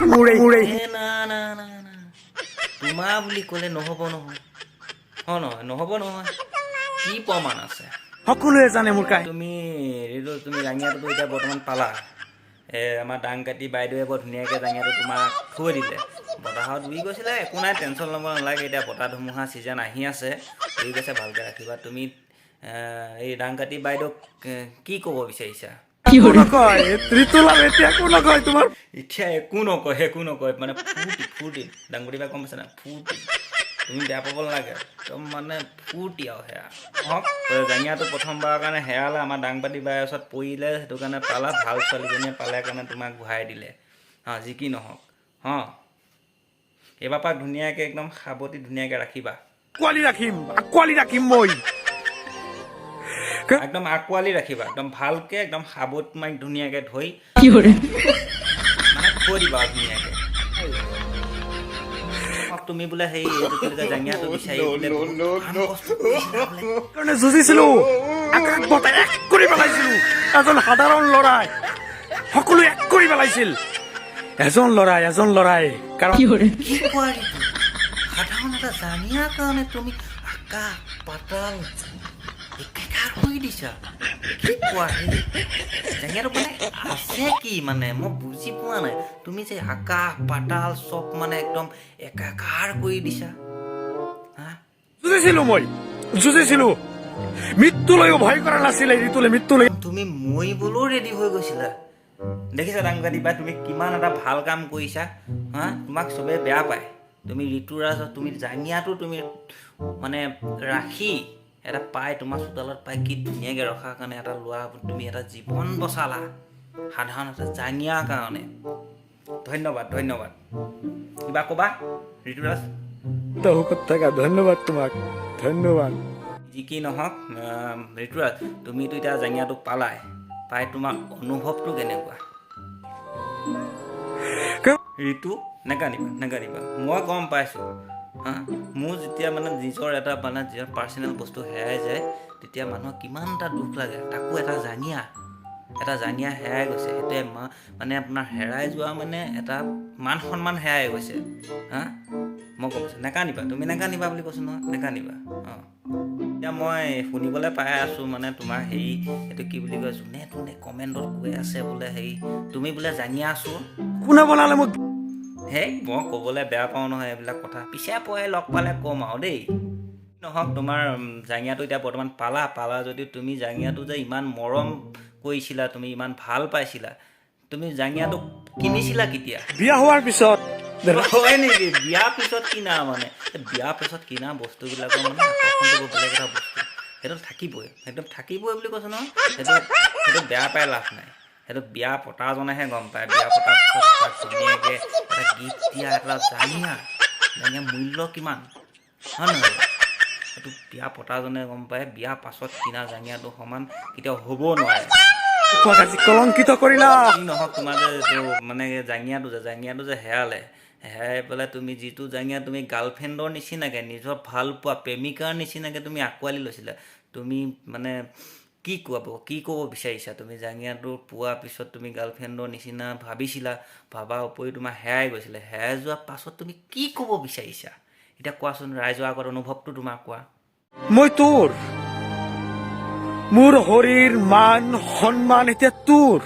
মোৰে না না না না তোমাৰ বুলি ক'লে নহ'ব নহয় নহয় নহ'ব নহয় কি প্ৰমাণ আছে সকলোৱে জানে মোৰ কাই তুমি জাঙিয়াটোতো এতিয়া বৰ্তমান পালা আমাৰ দাং কাটি বাইদেৱে বৰ ধুনীয়াকৈ জাঙিয়াটো তোমাক থৈ দিলে বতাহত উৰি গৈছিলে একো নাই টেনশ্যন ল'ব নালাগে এতিয়া বতাহ ধুমুহা ছিজন আহি আছে উৰি গৈছে ভালকৈ ৰাখিবা তুমি এই দাং কাটি বাইদেউক কি ক'ব বিচাৰিছা একো নকয় ঋতুলাল এতিয়া একো নকয় তোমাৰ এতিয়া একো নকয় মানে ফূৰ্তি ডাঙৰি বাই গম পাইছা না ফূৰ্তি তুমি বেয়া পাব নালাগে একদম মানে ফূৰ্তি আৰু সেয়া হওক জাঙিয়াটো প্ৰথমবাৰৰ কাৰণে হেৰালে আমাৰ দাংপাতি বাই ওচৰত পৰিলে সেইটো কাৰণে পালা ভাল ছোৱালীজনীয়ে পালে কাৰণে তোমাক ঘূৰাই দিলে যি কি নহওক এইবাৰ পৰা ধুনীয়াকৈ একদম সাৱটি ধুনীয়াকৈ ৰাখিবা আঁকোৱালি ৰাখিম মই একদম আঁকোৱালি ৰাখিবা একদম ভালকৈ একদম সাৱত মাৰি ধুনীয়াকৈ ধৰি মানে থৈ দিবা ধুনীয়াকৈ তুমি বোলে সেই জাঙিয়াটো বিচাৰি কাৰণে যুঁজিছিলো আকাশ বতাহ এক কৰি পেলাইছিলো এজন সাধাৰণ ল'ৰাই সকলো এক কৰি পেলাইছিল এজন ল'ৰাই কাৰণ কি কোৱা সাধাৰণ এটা জাঙিয়াৰ কাৰণে তুমি আকাশ পাতাল একেকাৰ কৰি দিছা কি কোৱা জাঙিয়াটো মানে আছে কি মানে মই বুজি পোৱা নাই তুমি যে আকাশ পাতাল চব মানে একদম একাকাৰ কৰি দিছা যুঁজিছিলো মৃত্যুলৈও ভয় কৰা নাছিলে ঋতুলে মৃত্যুলৈ তুমি মৰিবলৈও ৰেডি হৈ গৈছিলা দেখিছা দাংকাটি বা তুমি কিমান এটা ভাল কাম কৰিছা তোমাক চবেই বেয়া পায় তুমি ঋতুৰাজত তুমি জাঙিয়াটো তুমি মানে ৰাখি এটা পাই তোমাৰ চোতালত পাই কি ধুনীয়াকৈ ৰখাৰ কাৰণে এটা লোৱা তুমি এটা জীৱন বচালা সাধাৰণ এটা জাঙিয়াৰ কাৰণে ধন্যবাদ কিবা ক'বা ঋতুৰাজ ধন্যবাদ তোমাক ধন্যবাদ যি কি নহওক ঋতুৰাজ তুমিতো এতিয়া জাঙিয়াটোক পাই তোমাৰ অনুভৱটো কেনেকুৱা ঋতু নেকানিবা মই গম পাইছোঁ মোৰ যেতিয়া মানে নিজৰ এটা মানে পাৰ্চনেল বস্তু হেৰাই যায় তেতিয়া মানুহৰ কিমান এটা দুখ লাগে তাকো এটা জাঙিয়া হেৰাই গৈছে সেইটোৱে মানে আপোনাৰ হেৰাই যোৱা মানে এটা মান সন্মান হেৰাই গৈছে মই গম পাইছোঁ নেকানিবা তুমি নেকানিবা বুলি কৈছোঁ নহয় নেকানিবা এতিয়া মই শুনিবলৈ পাই আছোঁ মানে তোমাৰ হেৰি এইটো কি বুলি কয় যোনে কমেণ্টত কৈ আছে বোলে হেৰি তুমি বোলে জাঙিয়া আছোঁ কোনে বনালে মোক হেই মই ক'বলৈ বেয়া পাওঁ নহয় এইবিলাক কথা পিছে পৰে লগ পালে ক'ম আৰু দেই নহওক তোমাৰ জাঙিয়াটো এতিয়া বৰ্তমান পালা যদি তুমি জাঙিয়াটো যে ইমান মৰম কৰিছিলা তুমি ইমান ভাল পাইছিলা তুমি জাঙিয়াটো কিনিছিলা কেতিয়া বিয়া হোৱাৰ পিছত হয় নেকি বিয়াৰ পিছত কিনা মানে বিয়াৰ পিছত কিনা বস্তুবিলাকৰ মানে আকৰ্ষণটো বেলেগ এটা বস্তু সেইটো থাকিবই একদম থাকিবই বুলি কৈছোঁ নহয় সেইটো বেয়া পাই লাভ নাই সেইটো বিয়া পতাজনেহে গম পায় বিয়া পতাৰ পিছত তাক ধুনীয়াকৈ এটা গিফ্ট দিয়া এটা জাঙিয়া মূল্য কিমান হয় নহয় সেইটো বিয়া পতাজনে গম পায় বিয়া পাছত কিনা জাঙিয়াটো সমান কেতিয়াও হ'ব নোৱাৰে কলংকিত কৰিলা কি নহওক তোমাৰ যে এইটো মানে জাঙিয়াটো যে হেৰাই পেলাই তুমি যিটো জাঙিয়া তুমি গাৰ্লফ্ৰেণ্ডৰ নিচিনাকৈ নিজৰ ভাল পোৱা প্ৰেমিকাৰ নিচিনাকৈ তুমি আঁকোৱালি লৈছিলা তুমি মানে কি ক'ব বিচাৰিছা তুমি জাঙিয়াটো পোৱাৰ পিছত তুমি গাৰ্লফ্ৰেণ্ডৰ নিচিনা ভাবাৰ উপৰি তোমাৰ হেৰাই গৈছিলে হেৰাই যোৱাৰ পাছত তুমি কি ক'ব বিচাৰিছা এতিয়া কোৱাচোন ৰাইজৰ আগত অনুভৱটো তোমাৰ কোৱা মই মোৰ শৰীৰ মান সন্মান এতিয়া তোৰ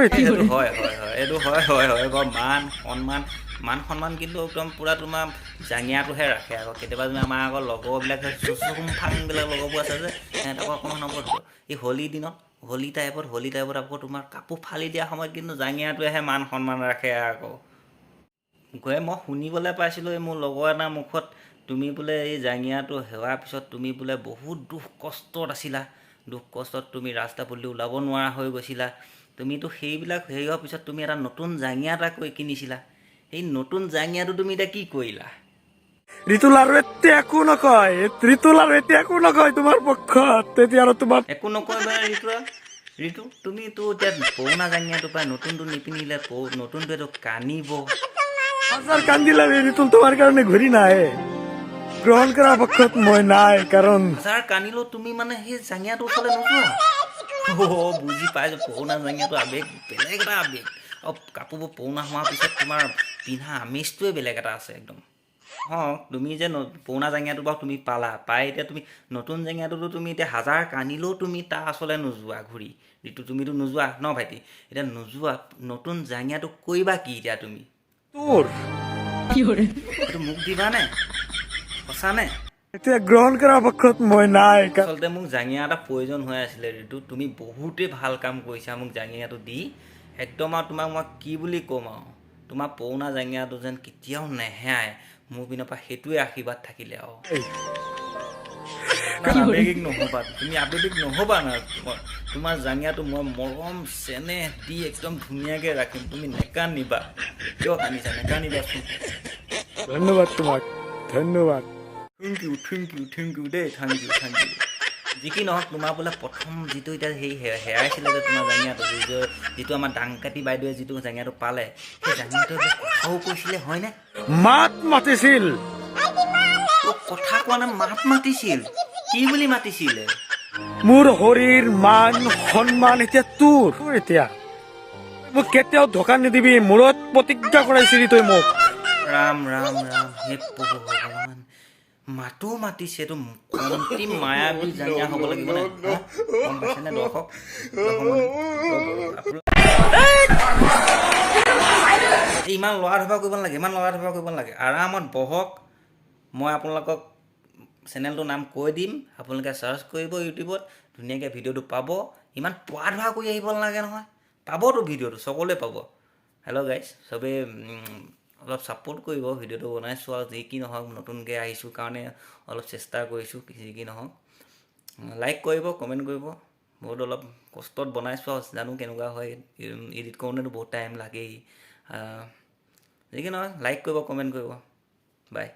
এইটো হয় এইটো হয় মান সন্মান কিন্তু একদম পূৰা তোমাৰ জাঙিয়াটোহে ৰাখে আকৌ কেতিয়াবা তুমি আমাৰ আগৰ লগৰবিলাক চুমফাংবিলাক লগৰবোৰ আছে যে সিহঁতক অকণমান নম্বৰত এই হোলী টাইপত আকৌ তোমাৰ কাপোৰ ফালি দিয়া সময়ত কিন্তু জাঙিয়াটোৱেহে মান সন্মান ৰাখে আকৌ মই শুনিবলৈ পাইছিলোঁ এই মোৰ লগৰ এটাৰ মুখত তুমি বোলে এই জাঙিয়াটো হেৰোৱাৰ পিছত তুমি বোলে বহুত দুখ কষ্টত তুমি ৰাস্তা পদূলি ওলাব নোৱাৰা হৈ গৈছিলা তুমিতো সেইবিলাক হেৰি হোৱাৰ পিছত তুমি এটা নতুন জাঙিয়া এটা কিনিছিলা সেই নতুন জাঙিয়াটো তুমি এতিয়া কি কৰিলা ঋতুলাল এতিয়া একো নকয় তোমাৰ পক্ষত তেতিয়া আৰু তোমাৰ একো নকয় মানে ঋতু তুমিতো এতিয়া পুৰণা জাঙিয়াটো পাই নতুনটো নিপিন্ধিলে নতুনটোৱেতো কান্দিব কান্দিলে ঋতুল তোমাৰ কাৰণে ঘূৰি নাহে গ্ৰহণ কৰাৰ পক্ষত মই নাই কাৰণ কান্দিলেও তুমি মানে সেই জাঙিয়াটোৰ ওচৰলৈ নোযোৱা বুজি পাইছোঁ পুৰণা জাঙিয়াটো আৱেগ বেলেগ এটা আৱেগ কাপোৰবোৰ পুৰণা হোৱাৰ পিছত তোমাৰ পিন্ধা আমেজটোৱে বেলেগ এটা আছে একদম তুমি যে পুৰণা জাঙিয়াটো বাৰু তুমি পাই এতিয়া তুমি নতুন জাঙিয়াটোতো তুমি এতিয়া হাজাৰ কান্দিলেও তুমি তাৰ আচলতে নোযোৱা ঘূৰি যিটো তুমিতো নোযোৱা ন ভাইটি এতিয়া নোযোৱা নতুন জাঙিয়াটো কৰিবা কি এতিয়া তুমি তোৰ এইটো মোক দিবানে সঁচানে এতিয়া গ্ৰহণ কৰাৰ পক্ষত মই নাই আচলতে মোক জাঙিয়া এটা প্ৰয়োজন হৈ আছিলে ঋতু তুমি বহুতেই ভাল কাম কৰিছা মোক জাঙিয়াটো দি একদম আৰু তোমাক মই কি বুলি ক'ম আৰু তোমাৰ পুৰণা জাঙিয়াটো যেন কেতিয়াও নেহেৰাই মোৰ পিনৰ পৰা সেইটোৱে আশীৰ্বাদ থাকিলে আৰু আৱেগিক নহ'বা তুমি আৱেগিক নহ'বা না তোমাৰ জাঙিয়াটো মই মৰম চেনেহ দি একদম ধুনীয়াকৈ ৰাখিম তুমি নেকান্দিবা কিয় কান্দিছা নেকান্দিবাচোন ধন্যবাদ তোমাক ধন্যবাদ থেংক ইউ দেই থেংক ইউ যি কি নহওক তোমাৰ বোলে প্ৰথম যিটো এতিয়া সেই হেৰাইছিলে যে তোমাৰ জাঙিয়াটো যিটো আমাৰ ডাংকাটি বাইদেৱে যিটো জাঙিয়াটো পালে সেই জাঙিয়াটোৱে কথাও কৈছিলে হয়নে মাত মাতিছিল কথা কোৱা নাই মাত মাতিছিল কি বুলি মাতিছিলে মোৰ শৰীৰ মান সন্মান এতিয়া তোৰ এতিয়া মোক কেতিয়াও ধোকা নিদিবি মূৰত প্ৰতিজ্ঞা কৰাইছিলি তই মোক ৰাম ৰাম ৰাম হে প্ৰভু ভগৱান মাতো মাতিছে এইটো কমটি মায়াবী জাঙিয়া হ'ব লাগিব নে গম পাইছেনে দৰ্শক ইমান লৰা ধপা কৰিব নালাগে আৰামত বহক মই আপোনালোকক চেনেলটোৰ নাম কৈ দিম আপোনালোকে চাৰ্চ কৰিব ইউটিউবত ধুনীয়াকৈ ভিডিঅ'টো পাব ইমান পোৱা ধোৱা কৰি আহিব নালাগে নহয় পাবতো ভিডিঅ'টো সকলোৱে পাব হেল্ল' গাইজ চবেই অলপ ছাপোৰ্ট কৰিব ভিডিঅ'টো বনাইছোঁ আৰু যি কি নহওক নতুনকৈ আহিছোঁ কাৰণে অলপ চেষ্টা কৰিছোঁ যি কি নহওক লাইক কৰিব কমেণ্ট কৰিব বহুত অলপ কষ্টত বনাইছোঁ আৰু জানো কেনেকুৱা হয় এডিট কৰোঁতেতো বহুত টাইম লাগেই যি কি নহয় লাইক কৰিব কমেণ্ট কৰিব বাই